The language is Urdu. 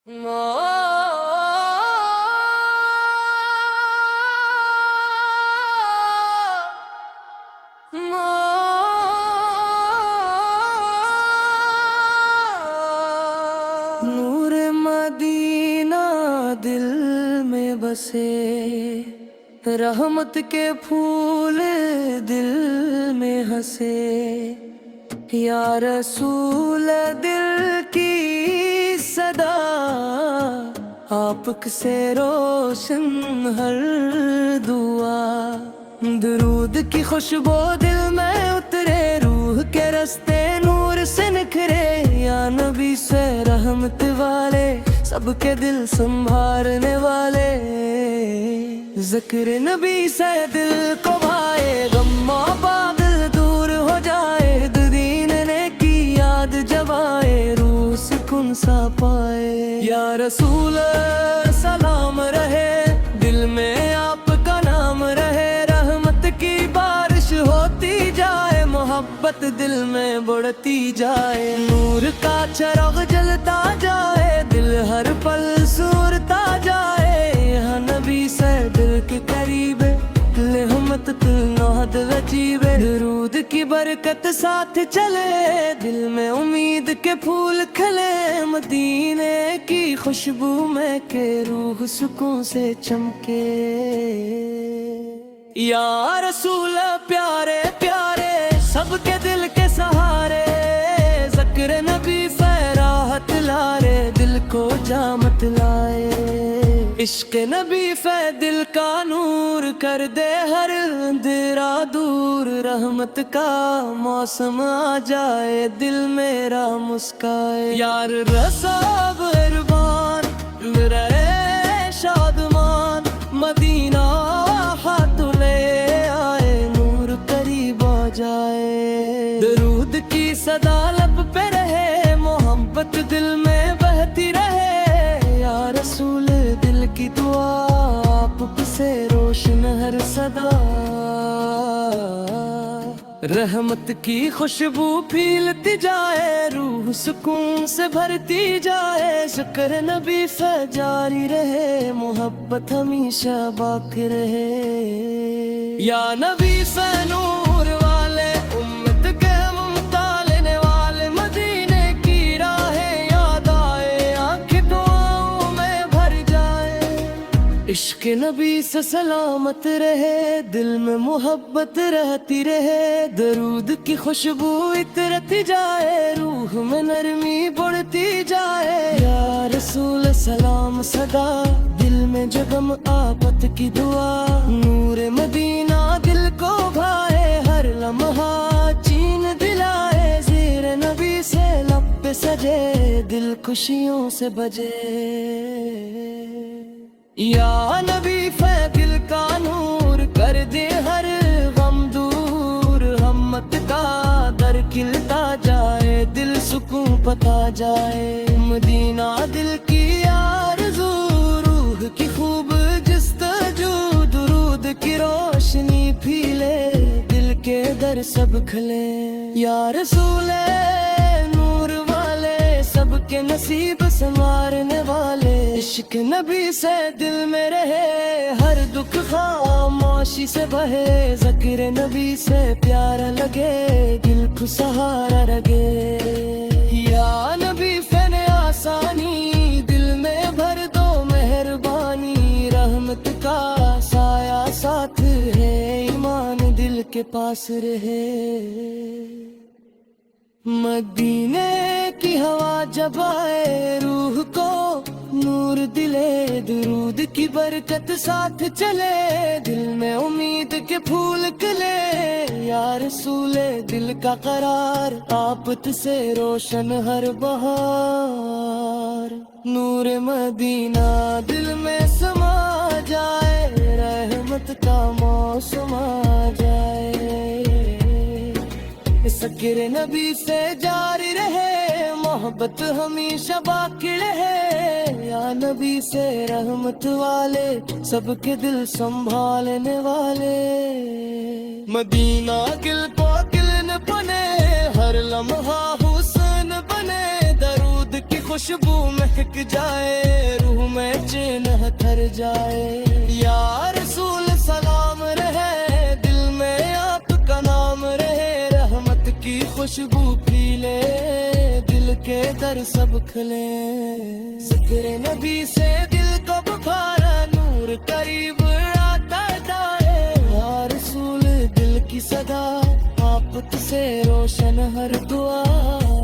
نور مدینہ دل میں بسے، رحمت کے پھول دل میں ہنسے، یا رسول دل کی صدا آپ سے روشن ہر دعا، درود کی خوشبو دل میں اترے، روح کے رستے نور سے نکھرے، یا نبی سے رحمت والے سب کے دل سنبھالنے والے، ذکر نبی سے دل کو بھائے، غم و بادل دور ہو جائے، دین نے کی یاد جب آئے، روح سکون سا پائے، یا رسول سلام رہے، دل میں آپ کا نام رہے، رحمت کی بارش ہوتی جائے، محبت دل میں بڑھتی جائے، نور کا چراغ جلتا جائے، دل ہر پل سورتا جائے، یہاں نبی سے دل کے قریب، رحمت دل نہد وجیب، درود کی برکت ساتھ چلے، دل میں امید کے پھول کھلے، مدینے کی خوشبو میں کے روح سکون سے چمکے، یا رسول پیارے پیارے سب کے دل کے سہارے، ذکر نبی راحت لارے، دل کو جامت لائے، عشق نبی دل کا نور کر دے ہر اندھیرا دور، رحمت کا موسم آ جائے، دل میرا مسکائے، یار رساب اربان رہے شادمان، مدینہ ہاتھ لے آئے، نور قریب آ جائے، درود کی صدا لب پہ رہے، محبت دل میں بہتی رہے، یا رسول دل کی دعا آپ سے روشن ہر صدا، رحمت کی خوشبو پھیلتی جائے، روح سکون سے بھرتی جائے، شکر نبی سے جاری رہے، محبت ہمیشہ باقی رہے، یا نبی سے نور والے امت کے ممتا لینے والے، مدینے کی راہیں یاد آئے، آنکھ دعاؤں میں بھر جائے، عشق نبی سے سلامت رہے، دل میں محبت رہتی رہے، درود کی خوشبو اترتی جائے، روح میں نرمی بڑھتی جائے، یا رسول سلام صدا، دل میں جو غم آفت کی دعا، نور مدینہ دل کو بھائے، ہر لمحہ چین دلائے، زیر نبی سے لب پہ سجے، دل خوشیوں سے بجے، یا نبی دل کا نور کر دے ہر غم دور، رحمت کا در کھلتا جائے، دل سکون پتا جائے، مدینہ دل کی آرزو، روح کی خوب جستجو، درود کی روشنی پھیلے، دل کے در سب کھلے، یا رسول نور والے سب کے نصیب سنوارنے والے، عشق نبی سے دل میں رہے، ہر دکھ خاموشی سے بہے، ذکر نبی سے پیارا لگے، دل کو سہارا لگے، یا نبی فن آسانی، دل میں بھر دو مہربانی، رحمت کا سایہ ساتھ ہے، ایمان دل کے پاس رہے، مدینے کی ہوا جب آئے، روح کو نور دلے، درود کی برکت ساتھ چلے، دل میں امید کے پھول کھلے، یا رسول دل کا قرار، آپت سے روشن ہر بہار، نور مدینہ دل میں سما جائے، رحمت کا موسم آ جائے، ذکر نبی سے جاری رہے، محبت ہمیشہ باقی رہے، یا نبی سے رحمت والے سب کے دل سنبھالنے والے، مدینہ دل کو دل نہ بنے، ہر لمحہ حسن بنے، درود کی خوشبو مہک جائے، روح میں چین اتر جائے۔ یا رسول سلام رہے، دل میں آپ کا نام رہے، رحمت کی خوشبو پھیلے، دل کے در سب کھلے۔ ذکر نبی سے دل کو بخارا، نور قریب آتا جائے۔ یا رسول دل کی صدا، آپ سے روشن ہر دعا۔